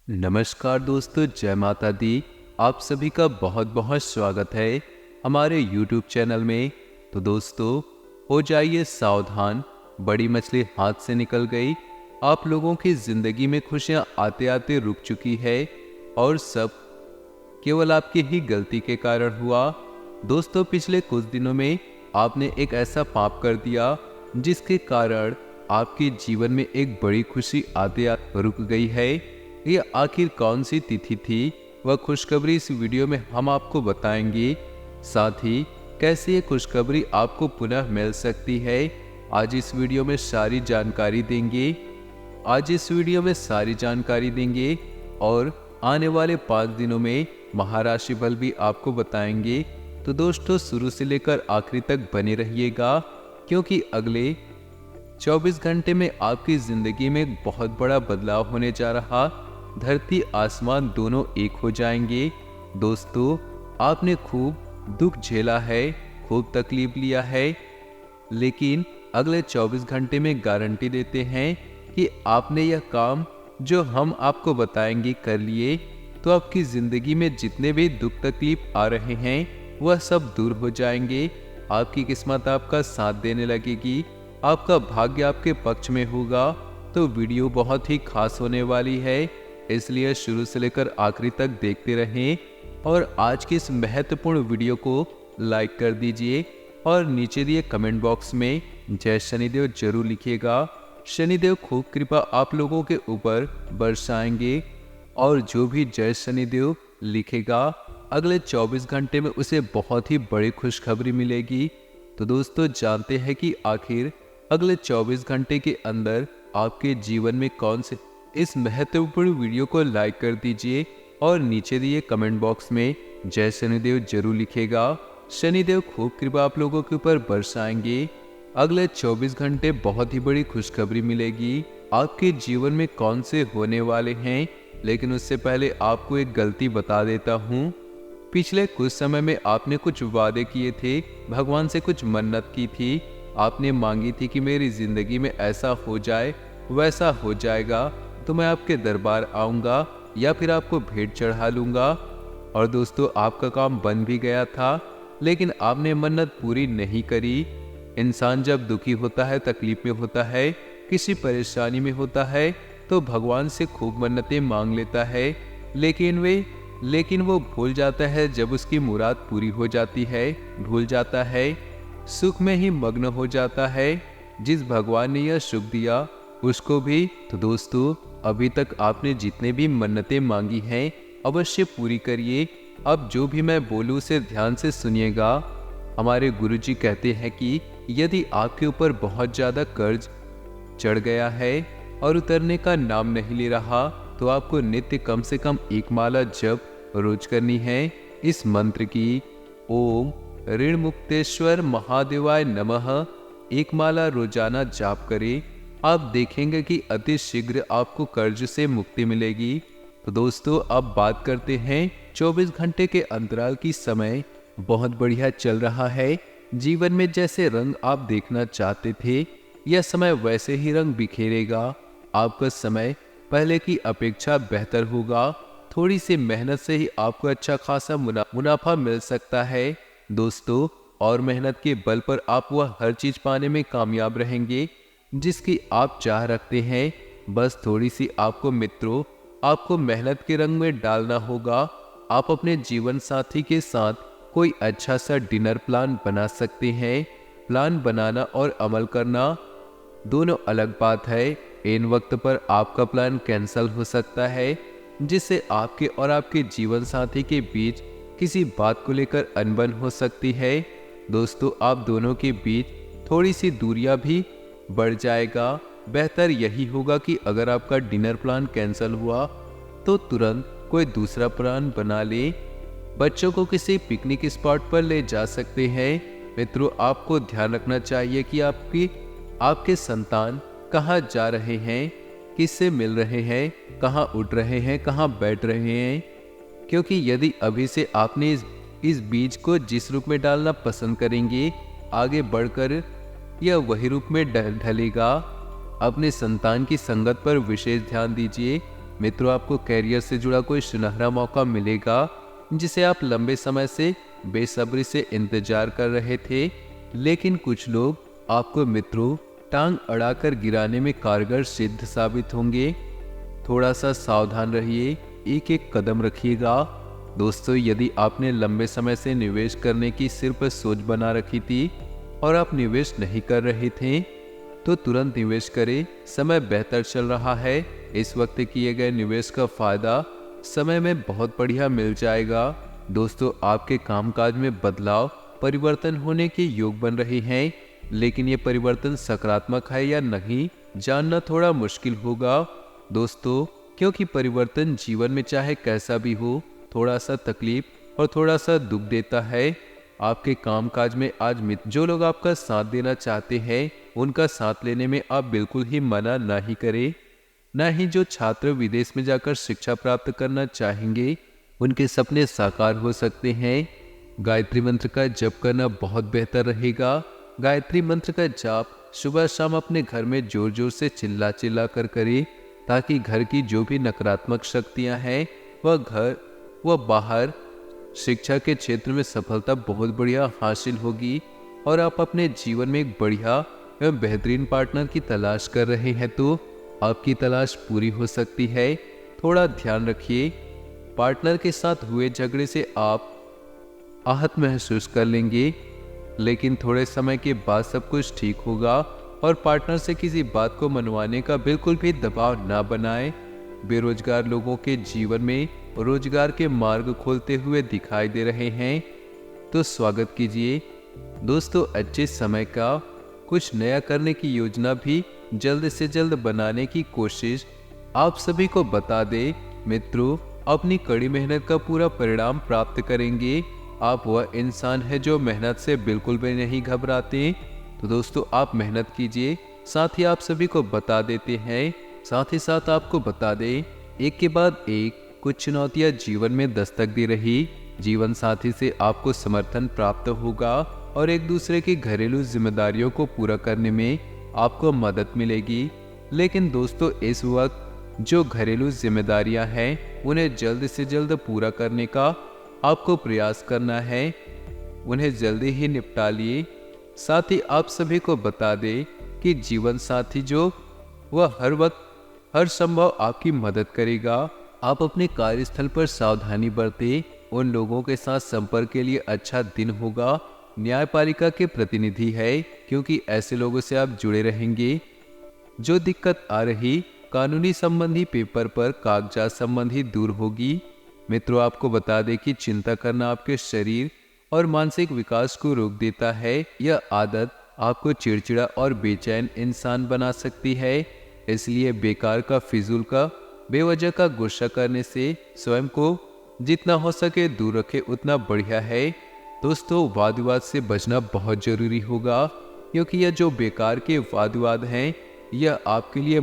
नमस्कार दोस्तों, जय माता दी। आप सभी का बहुत बहुत स्वागत है हमारे YouTube चैनल में। तो दोस्तों, हो जाइए सावधान, बड़ी मछली हाथ से निकल गई। आप लोगों की ज़िंदगी में खुशियाँ आते आते रुक चुकी है और सब केवल आपकी ही गलती के कारण हुआ। दोस्तों, पिछले कुछ दिनों में आपने एक ऐसा पाप कर दिया जिसके कारण आपके जीवन में एक बड़ी खुशी आते आते रुक गई है। ये आखिर कौन सी तिथि थी, वह खुशखबरी इस वीडियो में हम आपको बताएंगे। साथ ही कैसे ये खुशखबरी आपको पुनः मिल सकती है, आज इस वीडियो में सारी जानकारी देंगे। और आने वाले 5 दिनों में महाराशि फल भी आपको बताएंगे। तो दोस्तों, शुरू से लेकर आखिरी तक बने रहिएगा, क्योंकि अगले 24 घंटे में आपकी जिंदगी में एक बहुत बड़ा बदलाव होने जा रहा। धरती आसमान दोनों एक हो जाएंगे। दोस्तों, आपने खूब दुख झेला है, खूब तकलीफ लिया है, लेकिन अगले 24 घंटे में गारंटी देते हैं कि आपने यह काम जो हम आपको बताएंगे कर लिए, तो आपकी जिंदगी में जितने भी दुख तकलीफ आ रहे हैं वह सब दूर हो जाएंगे। आपकी किस्मत आपका साथ देने लगेगी, आपका भाग्य आपके पक्ष में होगा। तो वीडियो बहुत ही खास होने वाली है, इसलिए शुरू से लेकर आखिरी तक देखते रहें। और आज की इस महत्वपूर्ण वीडियो को लाइक कर दीजिए और नीचे दिए कमेंट बॉक्स में जय शनिदेव जरूर लिखिएगा। शनिदेव खूब कृपा आप लोगों के ऊपर बरसाएंगे, और जो भी जय शनिदेव लिखेगा अगले 24 घंटे में उसे बहुत ही बड़ी खुशखबरी मिलेगी। तो दोस्तों, जानते हैं कि आखिर अगले 24 घंटे के अंदर आपके जीवन में कौन से। इस महत्वपूर्ण वीडियो को लाइक कर दीजिए और नीचे दिए कमेंट बॉक्स में जय शनिदेव जरूर लिखेगा। शनिदेव खूब कृपा आप लोगों के ऊपर बरसाएंगे। अगले 24 घंटे बहुत ही बड़ी खुशखबरी मिलेगी। आपके जीवन में कौन से होने वाले हैं, लेकिन उससे पहले आपको एक गलती बता देता हूँ। पिछले कुछ समय में आपने कुछ वादे किए थे, भगवान से कुछ मन्नत की थी। आपने मांगी थी कि मेरी जिंदगी में ऐसा हो जाए, वैसा हो जाएगा तो मैं आपके दरबार आऊँगा या फिर आपको भेंट चढ़ा लूँगा। और दोस्तों, आपका काम बन भी गया था, लेकिन आपने मन्नत पूरी नहीं करी। इंसान जब दुखी होता है, तकलीफ में होता है, किसी परेशानी में होता है, तो भगवान से खूब मन्नतें मांग लेता है, लेकिन वो भूल जाता है जब उसकी मुराद पूरी हो जाती है। भूल जाता है, सुख में ही मग्न हो जाता है। जिस भगवान ने यह सुख दिया उसको भी। तो दोस्तों, अभी तक आपने जितने भी मन्नतें मांगी हैं अवश्य पूरी करिए। अब जो भी मैं बोलूँ उसे ध्यान से सुनिएगा। हमारे गुरुजी कहते हैं कि यदि आपके ऊपर बहुत ज़्यादा कर्ज चढ़ गया है और उतरने का नाम नहीं ले रहा, तो आपको नित्य कम से कम 1 माला जप रोज करनी है। इस मंत्र की ओम ऋण मुक्तेश्वर महादेवाय नमः 1 माला रोजाना जाप करें। आप देखेंगे कि अति शीघ्र आपको कर्ज से मुक्ति मिलेगी। तो दोस्तों, अब बात करते हैं 24 घंटे के अंतराल की। समय बहुत बढ़िया चल रहा है। जीवन में जैसे रंग आप देखना चाहते थे, यह समय वैसे ही रंग बिखेरेगा। आपका समय पहले की अपेक्षा बेहतर होगा। थोड़ी सी मेहनत से ही आपको अच्छा खासा मुनाफा मिल सकता है। दोस्तों, और मेहनत के बल पर आप वह हर चीज पाने में कामयाब रहेंगे जिसकी आप चाह रखते हैं। बस थोड़ी सी आपको मेहनत के रंग में डालना होगा। आप अपने जीवन साथी के साथ कोई अच्छा सा डिनर प्लान बना सकते हैं। प्लान बनाना और अमल करना दोनों अलग बात है। इन वक्त पर आपका प्लान कैंसिल हो सकता है, जिससे आपके और आपके जीवन साथी के बीच किसी बात को लेकर अनबन हो सकती है। दोस्तों, आप दोनों के बीच थोड़ी सी दूरियां भी बढ़ जाएगा। बेहतर यही होगा कि अगर आपका डिनर प्लान कैंसिल हुआ तो तुरंत कोई दूसरा प्लान बना ले। बच्चों को किसी पिकनिक स्पॉट पर ले जा सकते हैं। मित्रों, आपको ध्यान रखना चाहिए कि आपके संतान कहाँ जा रहे हैं, किससे मिल रहे हैं, कहाँ उठ रहे हैं, कहाँ बैठ रहे हैं। क्योंकि यदि अभी से आपने इस बीज को जिस रूप में डालना पसंद करेंगे, आगे बढ़कर यह वही रूप में ढलेगा। अपने संतान की संगत पर विशेष ध्यान दीजिए। मित्रों, आपको कैरियर से जुड़ा कोई सुनहरा मौका मिलेगा जिसे आप लंबे समय से बेसब्री से इंतजार कर रहे थे। लेकिन कुछ लोग आपको मित्रों टांग अड़ाकर गिराने में कारगर सिद्ध साबित होंगे। थोड़ा सा सावधान रहिए, एक एक कदम रखिएगा। दोस्तों, यदि आपने लंबे समय से निवेश करने की सिर्फ सोच बना रखी थी और आप निवेश नहीं कर रहे थे, तो तुरंत निवेश करें। समय बेहतर चल रहा है। इस वक्त किए गए निवेश का फायदा समय में बहुत बढ़िया मिल जाएगा। दोस्तों, आपके कामकाज में बदलाव परिवर्तन होने के योग बन रहे हैं, लेकिन ये परिवर्तन सकारात्मक है या नहीं जानना थोड़ा मुश्किल होगा। दोस्तों, क्योंकि परिवर्तन जीवन में चाहे कैसा भी हो, थोड़ा सा तकलीफ और थोड़ा सा दुख देता है। आपके कामकाज में आज मित्र जो लोग आपका साथ देना चाहते हैं, उनका साथ लेने में आप बिल्कुल ही मना ना ही करें। न ही जो छात्र विदेश में जाकर शिक्षा प्राप्त करना चाहेंगे, उनके सपने साकार हो सकते हैं। गायत्री मंत्र का जप करना बहुत बेहतर रहेगा। गायत्री मंत्र का जाप सुबह शाम अपने घर में जोर जोर से चिल्ला चिल्ला कर करें, ताकि घर की जो भी नकारात्मक शक्तियां हैं वह घर व बाहर शिक्षा के क्षेत्र में सफलता बहुत बढ़िया हासिल होगी। और आप अपने जीवन में एक बढ़िया एवं बेहतरीन पार्टनर की तलाश कर रहे हैं, तो आपकी तलाश पूरी हो सकती है। थोड़ा ध्यान रखिए, पार्टनर के साथ हुए झगड़े से आप आहत महसूस कर लेंगे, लेकिन थोड़े समय के बाद सब कुछ ठीक होगा। और पार्टनर से किसी बात को मनवाने का बिल्कुल भी दबाव ना बनाएं। बेरोजगार लोगों के जीवन में रोजगार के मार्ग खोलते हुए दिखाई दे रहे हैं, तो स्वागत कीजिए। दोस्तों, अच्छे समय का कुछ नया करने की योजना भी जल्द से जल्द बनाने की कोशिश आप सभी को बता दे। मित्रों, अपनी कड़ी मेहनत का पूरा परिणाम प्राप्त करेंगे। आप वह इंसान है जो मेहनत से बिल्कुल भी नहीं घबराते। तो दोस्तों, आप मेहनत कीजिए। साथ ही आप सभी को बता देते हैं, साथ ही साथ आपको बता दें, एक के बाद एक कुछ चुनौतियां जीवन में दस्तक दे रही। जीवन साथी से आपको समर्थन प्राप्त होगा और एक दूसरे की घरेलू जिम्मेदारियों को पूरा करने में आपको मदद मिलेगी। लेकिन दोस्तों, इस वक्त जो घरेलू जिम्मेदारियां हैं, उन्हें जल्द से जल्द पूरा करने का आपको प्रयास करना है। उन्हें जल्दी ही निपटा लिए। साथ ही आप सभी को बता दें कि जीवन साथी जो वह हर वक्त हर संभव आपकी मदद करेगा। आप अपने कार्यस्थल पर सावधानी बरतें। उन लोगों के साथ संपर्क के लिए अच्छा दिन होगा। न्यायपालिका के प्रतिनिधि है, क्योंकि ऐसे लोगों से आप जुड़े रहेंगे। जो दिक्कत आ रही कानूनी संबंधी पेपर पर कागजात संबंधी दूर होगी। मित्रों, आपको बता दें कि चिंता करना आपके शरीर और मानसिक विकास को रोक देता है। यह आदत आपको चिड़चिड़ा और बेचैन इंसान बना सकती है। इसलिए बेकार का फिजूल का बेवजह का गुस्सा करने से स्वयं को जितना हो सके दूर रखे, उतना बढ़िया है। दोस्तों, वाद विवाद से बचना बहुत जरूरी होगा, क्योंकि यह जो बेकार के वाद विवाद हैं, यह आपके लिए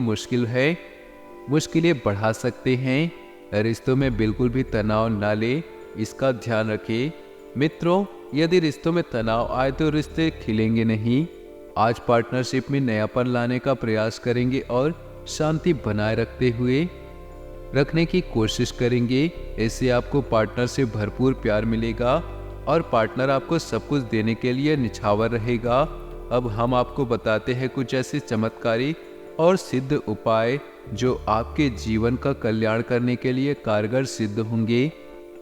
मुश्किलें बढ़ा सकते हैं। रिश्तों में बिल्कुल भी तनाव ना ले, इसका ध्यान रखें। मित्रों, यदि रिश्तों में तनाव आए तो रिश्ते खिलेंगे नहीं। आज पार्टनरशिप में नयापन लाने का प्रयास करेंगे और शांति बनाए रखने की कोशिश करेंगे। इससे आपको पार्टनर से भरपूर प्यार मिलेगा और पार्टनर आपको सब कुछ देने के लिए निछावर रहेगा। अब हम आपको बताते हैं कुछ ऐसे चमत्कारी और सिद्ध उपाय जो आपके जीवन का कल्याण करने के लिए कारगर सिद्ध होंगे।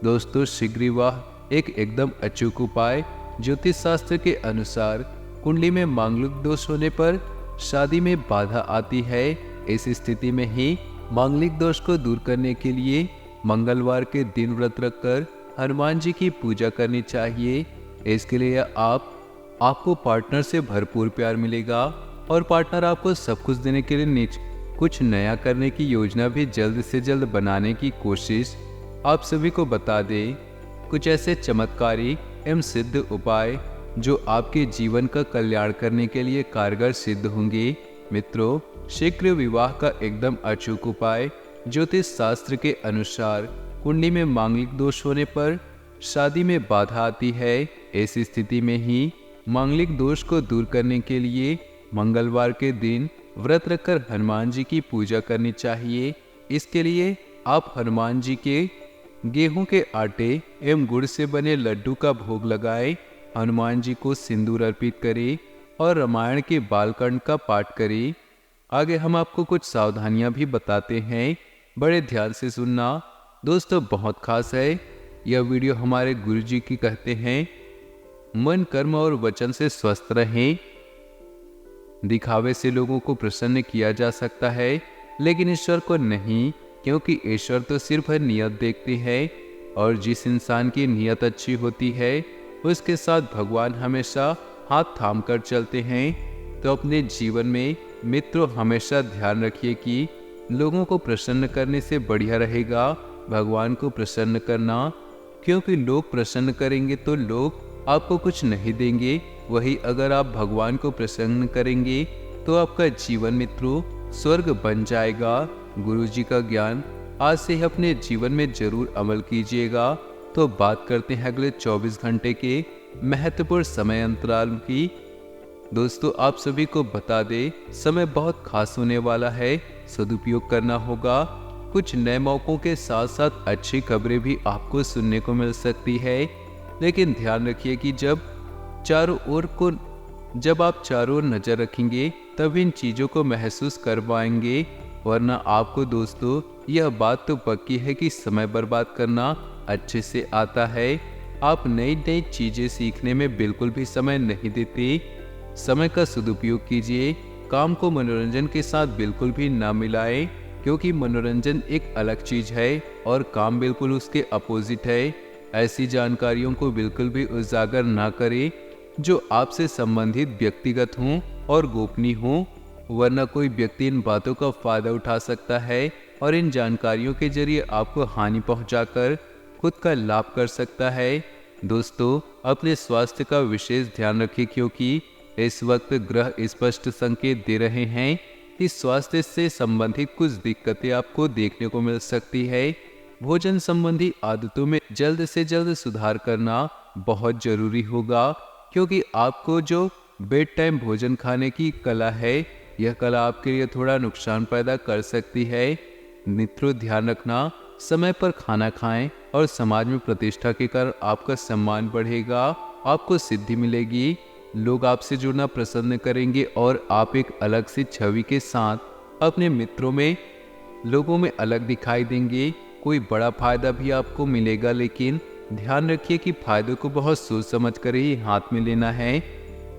दोस्तों, शीघ्र विवाह एक एकदम अचूक उपाय। ज्योतिष शास्त्र के अनुसार कुंडली में मांगलिक दोष होने पर शादी में बाधा आती है। इस स्थिति में ही मांगलिक दोष को दूर करने के लिए मंगलवार के दिन व्रत रखकर हनुमान जी की पूजा करनी चाहिए। इसके लिए आपको पार्टनर से भरपूर प्यार मिलेगा और पार्टनर आपको सब कुछ देने के लिए कुछ नया करने की योजना भी जल्द से जल्द बनाने की कोशिश आप सभी को बता दें। कुछ ऐसे चमत्कारी एवं सिद्ध उपाय जो आपके जीवन का कल्याण करने के लिए कारगर सिद्ध होंगे। मित्रों, शीघ्र विवाह का एकदम अचूक उपाय। ज्योतिष शास्त्र के अनुसार कुंडली में मांगलिक दोष होने पर शादी में बाधा आती है। इस स्थिति में ही मांगलिक दोष को दूर करने के लिए मंगलवार के दिन व्रत रखकर हनुमान जी की पूजा करनी चाहिए। इसके लिए आप हनुमान जी के गेहूं के आटे एवं गुड़ से बने लड्डू का भोग लगाएं, हनुमान जी को सिंदूर अर्पित करें और रामायण के बालकांड का पाठ करें। आगे हम आपको कुछ सावधानियां भी बताते हैं, बड़े ध्यान से सुनना। दोस्तों बहुत खास है यह वीडियो। हमारे गुरुजी की कहते हैं, मन कर्म और वचन से स्वस्थ रहें। दिखावे से लोगों को प्रसन्न किया जा सकता है लेकिन ईश्वर को नहीं, क्योंकि ईश्वर तो सिर्फ नियत देखते हैं और जिस इंसान की नियत अच्छी होती है उसके साथ भगवान हमेशा हाथ थाम कर चलते हैं। तो अपने जीवन में मित्रों हमेशा ध्यान रखिए कि लोगों को प्रसन्न करने से बढ़िया रहेगा भगवान को प्रसन्न करना, क्योंकि लोग प्रसन्न करेंगे तो लोग आपको कुछ नहीं देंगे, वही अगर आप भगवान को प्रसन्न करेंगे तो आपका जीवन मित्रों स्वर्ग बन जाएगा। गुरुजी का ज्ञान आज से ही अपने जीवन में जरूर अमल कीजिएगा। तो बात करते हैं अगले 24 घंटे के महत्वपूर्ण समय अंतराल की। दोस्तों आप सभी को बता दे, समय बहुत खास होने वाला है, सदुपयोग करना होगा। कुछ नए मौकों के साथ साथ अच्छी खबरें भी आपको सुनने को मिल सकती है, लेकिन ध्यान रखिए कि जब आप चारों ओर नजर रखेंगे तब इन चीजों को महसूस कर पाएंगे, वरना आपको दोस्तों यह बात तो पक्की है कि समय बर्बाद करना अच्छे से आता है। आप नई नई चीजें सीखने में बिल्कुल भी समय नहीं देते। समय का सदुपयोग कीजिए, काम को मनोरंजन के साथ बिल्कुल भी ना मिलाएं, क्योंकि मनोरंजन एक अलग चीज है और काम बिल्कुल उसके अपोजिट है। ऐसी जानकारियों को बिल्कुल भी उजागर ना करें जो आपसे संबंधित व्यक्तिगत हों और गोपनीय हों, वरना कोई व्यक्ति इन बातों का फायदा उठा सकता है और इन जानकारियों के जरिए आपको हानि पहुंचाकर खुद का लाभ कर सकता है। दोस्तों अपने स्वास्थ्य का विशेष ध्यान रखें, क्योंकि इस वक्त ग्रह स्पष्ट संकेत दे रहे हैं कि स्वास्थ्य से संबंधित कुछ दिक्कतें आपको देखने को मिल सकती है। भोजन संबंधी आदतों में जल्द से जल्द सुधार करना बहुत जरूरी होगा, क्योंकि आपको जो बेड टाइम भोजन खाने की कला है यह कला आपके लिए थोड़ा नुकसान पैदा कर सकती है। मित्रों ध्यान रखना, समय पर खाना खाएं और समाज में प्रतिष्ठा के कारण आपका सम्मान बढ़ेगा, आपको सिद्धि मिलेगी, लोग आपसे जुड़ना पसंद करेंगे और आप एक अलग सी छवि के साथ अपने मित्रों में लोगों में अलग दिखाई देंगे। कोई बड़ा फायदा भी आपको मिलेगा, लेकिन ध्यान रखिए कि फायदे को बहुत सोच समझ कर ही हाथ में लेना है,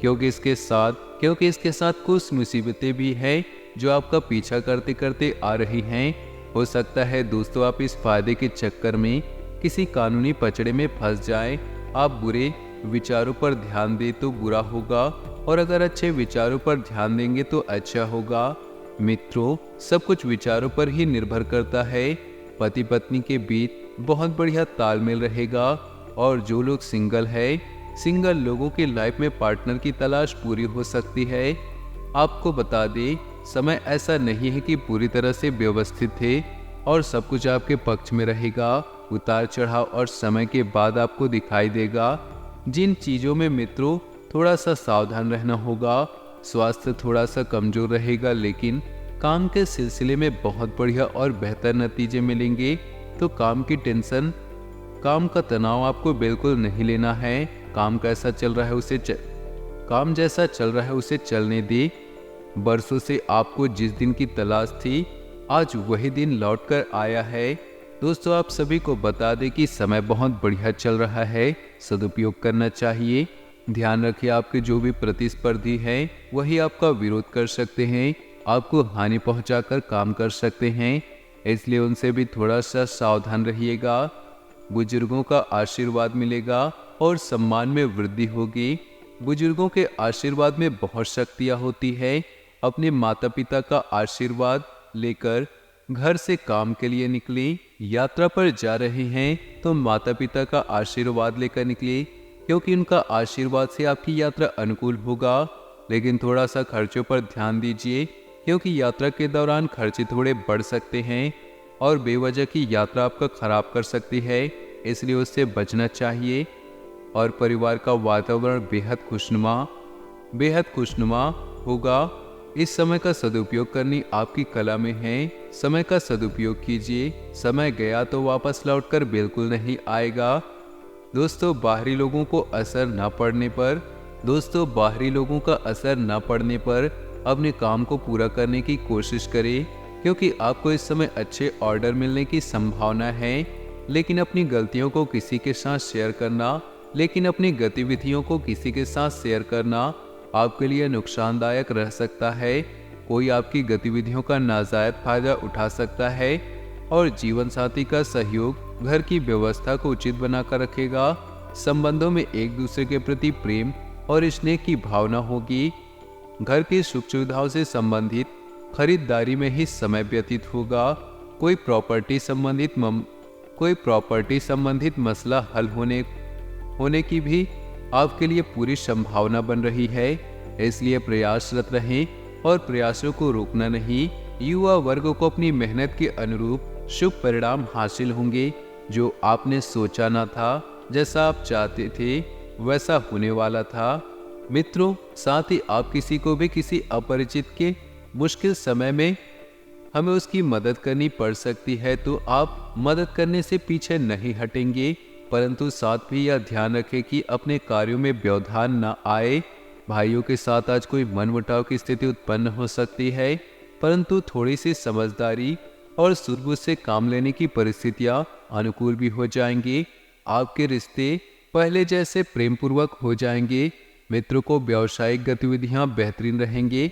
क्योंकि इसके साथ कुछ मुसीबतें भी हैं जो आपका पीछा करते करते आ रही हैं। हो सकता है दोस्तों आप इस फायदे के चक्कर में किसी कानूनी पचड़े में फंस जाएं। आप बुरे विचारों पर ध्यान दें तो बुरा होगा, और अगर अच्छे विचारों पर ध्यान देंगे तो अच्छा होगा। मित्रों सब कुछ विचारों पर ही निर्भर करता है। पति पत्नी के बीच बहुत बढ़िया तालमेल रहेगा, और जो लोग सिंगल लोगों की लाइफ में पार्टनर की तलाश पूरी हो सकती है। आपको बता दें, समय ऐसा नहीं है कि पूरी तरह से व्यवस्थित है और सब कुछ आपके पक्ष में रहेगा। उतार चढ़ाव और समय के बाद आपको दिखाई देगा। जिन चीजों में मित्रों थोड़ा सा सावधान रहना होगा, स्वास्थ्य थोड़ा सा कमजोर रहेगा, लेकिन काम के सिलसिले में बहुत बढ़िया और बेहतर नतीजे मिलेंगे। तो काम की टेंशन, काम का तनाव आपको बिल्कुल नहीं लेना है। काम जैसा चल रहा है उसे चलने दे। बरसों से आपको जिस दिन की तलाश थी आज वही दिन लौट कर आया है। दोस्तों आप सभी को बता दें कि समय बहुत बढ़िया चल रहा है, सदुपयोग करना चाहिए। ध्यान रखिए आपके जो भी प्रतिस्पर्धी हैं वही आपका विरोध कर सकते हैं, आपको हानि पहुंचाकर काम कर सकते हैं, इसलिए उनसे भी थोड़ा सा सावधान रहिएगा। बुजुर्गों का आशीर्वाद मिलेगा और सम्मान में वृद्धि होगी। बुजुर्गों के आशीर्वाद में बहुत शक्तियाँ होती है। अपने माता पिता का आशीर्वाद लेकर घर से काम के लिए निकली, यात्रा पर जा रहे हैं तो माता पिता का आशीर्वाद लेकर निकली, क्योंकि उनका आशीर्वाद से आपकी यात्रा अनुकूल होगा। लेकिन थोड़ा सा खर्चों पर ध्यान दीजिए, क्योंकि यात्रा के दौरान खर्चे थोड़े बढ़ सकते हैं और बेवजह की यात्रा आपका खराब कर सकती है, इसलिए उससे बचना चाहिए। और परिवार का वातावरण बेहद खुशनुमा होगा। इस समय का सदुपयोग करनी आपकी कला में है। समय का सदुपयोग कीजिए। समय गया तो वापस लौटकर बिल्कुल नहीं आएगा। दोस्तों, बाहरी लोगों को असर न पड़ने पर अपने काम को पूरा करने की कोशिश करें, क्योंकि आपको इस समय अच्छे ऑर्डर मिलने की संभावना है। लेकिन अपनी गतिविधियों को किसी के साथ शेयर करना आपके लिए नुकसानदायक रह सकता है। कोई आपकी गतिविधियों का नाजायज फायदा उठा सकता है और जीवन साथी का सहयोग घर की व्यवस्था को उचित बनाकर रखेगा। संबंधों में एक दूसरे के प्रति प्रेम और स्नेह की भावना होगी। घर की सुख सुविधाओं से संबंधित खरीदारी में ही समय व्यतीत होगा। कोई प्रॉपर्टी संबंधित मसला हल होने की भी आपके लिए पूरी संभावना बन रही है। इसलिए प्रयासरत रहें और प्रयासों को रोकना नहीं। युवा वर्ग को अपनी मेहनत के अनुरूप शुभ परिणाम हासिल होंगे। जो आपने सोचा ना था, जैसा आप चाहते थे वैसा होने वाला था। मित्रों, साथ ही आप किसी को भी किसी अपरिचित के मुश्किल समय में हमें उसकी मदद करनी पड़ सकती है, तो आप मदद करने से पीछे नहीं हटेंगे। परंतु साथ भी यह ध्यान रखें कि अपने कार्यों में व्यवधान न आए। भाइयों के साथ आज कोई मनमुटाव की स्थिति उत्पन्न हो सकती है, परंतु थोड़ी सी समझदारी और सूझबूझ से काम लेने की परिस्थितियां अनुकूल भी हो जाएंगी। आपके रिश्ते पहले जैसे प्रेम पूर्वक हो जाएंगे। मित्रों को व्यावसायिक गतिविधियां बेहतरीन रहेंगे।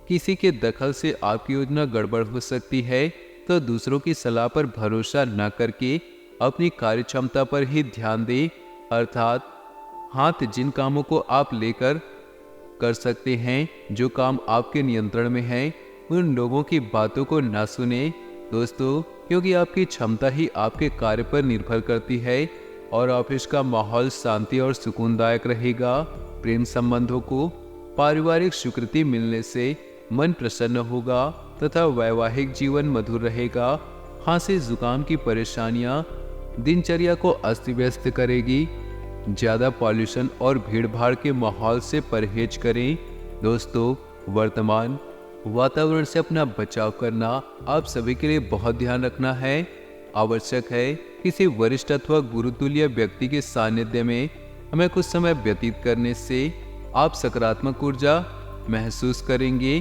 किसी के दखल से आपकी योजना गड़बड़ हो सकती है, तो दूसरों की सलाह पर भरोसा न करके अपनी कार्य क्षमता पर ही ध्यान दें। अर्थात जिन कामों को आप लेकर कर सकते हैं, जो काम आपके नियंत्रण में है, उन लोगों की बातों को न सुने। दोस्तों, क्योंकि आपकी क्षमता ही आपके कार्य पर निर्भर करती है और ऑफिस का माहौल शांति और सुकूनदायक रहेगा। प्रेम संबंधों को पारिवारिक स्वीकृति मिलने से मन प्रसन्न होगा तथा वैवाहिक जीवन मधुर रहेगा। खांसी जुकाम की परेशानियां दिनचर्या को अस्त व्यस्त करेगी। ज्यादा पॉल्यूशन और भीड़ भाड़ के माहौल से परहेज करें। दोस्तों, वर्तमान वातावरण से अपना बचाव करना आप सभी के लिए बहुत ध्यान रखना है। आवश्यक है किसी वरिष्ठ अथवा गुरुतुल्य व्यक्ति के सानिध्य में हमें कुछ समय व्यतीत करने से आप सकारात्मक ऊर्जा महसूस करेंगे।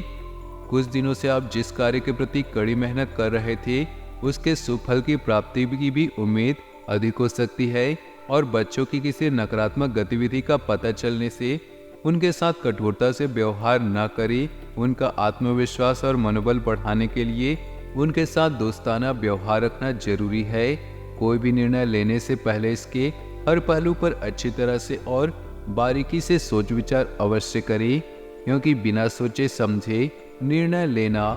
कुछ दिनों से आप जिस कार्य के प्रति कड़ी मेहनत कर रहे थे, उसके सुफल की प्राप्ति की भी उम्मीद अधिक हो सकती है। और बच्चों की किसी नकारात्मक गतिविधि का पता चलने से उनके साथ कठोरता से व्यवहार न करें। उनका आत्मविश्वास और मनोबल बढ़ाने के लिए उनके साथ दोस्ताना व्यवहार रखना जरूरी है। कोई भी निर्णय लेने से पहले इसके हर पहलू पर अच्छी तरह से और बारीकी से सोच विचार अवश्य करें, क्योंकि बिना सोचे समझे निर्णय लेना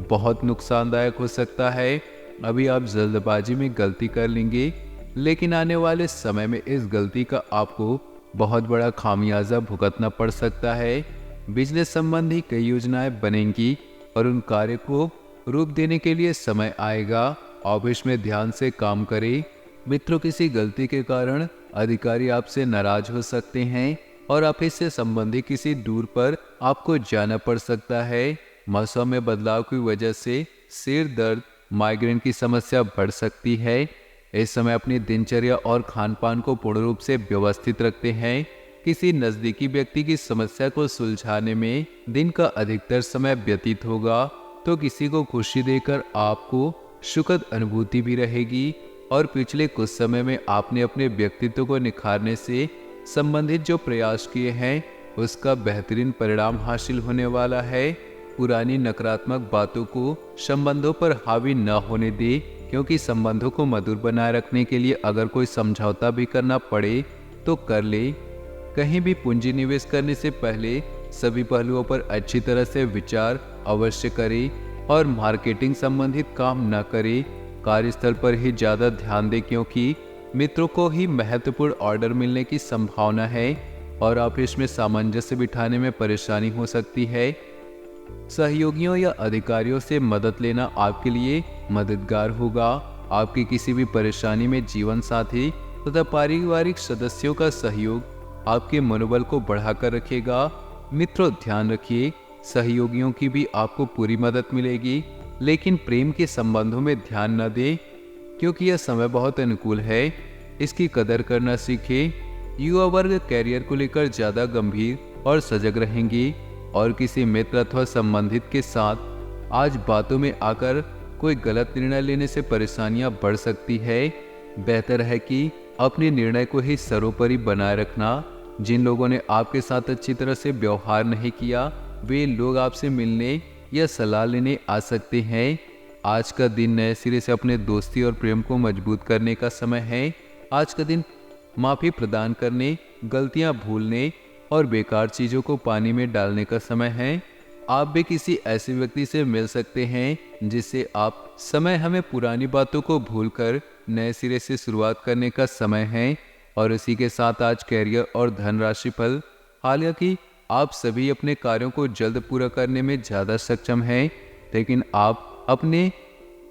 बहुत नुकसानदायक हो सकता है। अभी आप जल्दबाजी में गलती कर लेंगे, लेकिन आने वाले समय में इस गलती का आपको बहुत बड़ा खामियाजा भुगतना पड़ सकता है। बिजनेस संबंधी कई योजनाएं बनेंगी और उन कार्य को रूप देने के लिए समय आएगा। ऑफिस में ध्यान से काम करें। मित्रों, किसी गलती के कारण अधिकारी आपसे नाराज हो सकते हैं और ऑफिस से संबंधित किसी दूर पर आपको जाना पड़ सकता है। मौसम में बदलाव की वजह से सिर दर्द, माइग्रेन की समस्या बढ़ सकती है। इस समय अपनी दिनचर्या और खान पान को पूर्ण रूप से व्यवस्थित रखते हैं। किसी नजदीकी व्यक्ति की समस्या को सुलझाने में दिन का अधिकतर समय व्यतीत होगा, तो किसी को खुशी देकर आपको सुखद अनुभूति भी रहेगी। और पिछले कुछ समय में आपने अपने व्यक्तित्व को निखारने से संबंधित जो प्रयास किए हैं, उसका बेहतरीन परिणाम हासिल होने वाला है। पुरानी नकारात्मक बातों को संबंधों पर हावी न होने दे, क्योंकि संबंधों को मधुर बनाए रखने के लिए अगर कोई समझौता भी करना पड़े तो कर ले। कहीं भी पूंजी निवेश करने से पहले सभी पहलुओं पर अच्छी तरह से विचार अवश्य करें और मार्केटिंग संबंधित काम न करें। कार्यस्थल पर ही ज़्यादा ध्यान दें, क्योंकि मित्रों को ही महत्वपूर्ण ऑर्डर मिलने की संभावना है और ऑफिस में सामंजस्य बिठाने में परेशानी हो सकती है। सहयोगियों या अधिकारियों से मदद लेना आपके लिए मददगार होगा। आपकी किसी भी परेशानी में जीवन साथी तथा पारिवारिक सदस्यों का सहयोग आपके मनोबल को बढ़ाकर रखेगा। मित्रों, ध्यान रखिए, सहयोगियों की भी आपको पूरी मदद मिलेगी। लेकिन प्रेम के संबंधों में ध्यान न दें, क्योंकि यह समय बहुत अनुकूल है। इसकी कदर करना सीखें। युवा वर्ग कैरियर को लेकर ज्यादा गंभीर और सजग रहेंगी और किसी मित्र अथवा संबंधित के साथ आज बातों में आकर कोई गलत निर्णय लेने से परेशानियां बढ़ सकती है। बेहतर है कि अपने निर्णय को ही सर्वोपरि बनाए रखना। जिन लोगों ने आपके साथ अच्छी तरह से व्यवहार नहीं किया, वे लोग आपसे मिलने या सलाह लेने आ सकते हैं। आज का दिन नए सिरे से अपने दोस्ती और प्रेम को मजबूत करने का समय है। आज का दिन माफी प्रदान करने, गलतियां भूलने और बेकार चीजों को पानी में डालने का समय है। आप भी किसी ऐसे व्यक्ति से मिल सकते हैं जिससे आप समय हमें पुरानी बातों को भूलकर नए सिरे से शुरुआत करने का समय है। और इसी के साथ आज कैरियर और धनराशि फल। हालांकि आप सभी अपने कार्यों को जल्द पूरा करने में ज़्यादा सक्षम हैं, लेकिन आप अपने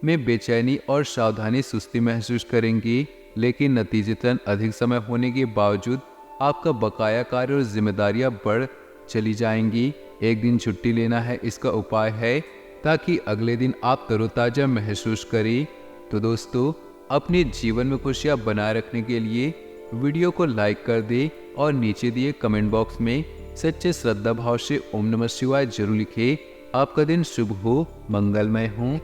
में बेचैनी और सावधानी सुस्ती महसूस करेंगी। लेकिन नतीजतन अधिक समय होने के बावजूद आपका बकाया कार्य और जिम्मेदारियां बढ़ चली जाएंगी। एक दिन छुट्टी लेना है इसका उपाय है, ताकि अगले दिन आप तरोताजा महसूस करें। तो दोस्तों, अपने जीवन में खुशियां बनाए रखने के लिए वीडियो को लाइक कर दें और नीचे दिए कमेंट बॉक्स में सच्चे श्रद्धा भाव से ओम नमः शिवाय जरूर लिखें। आपका दिन शुभ हो, मंगलमय हो।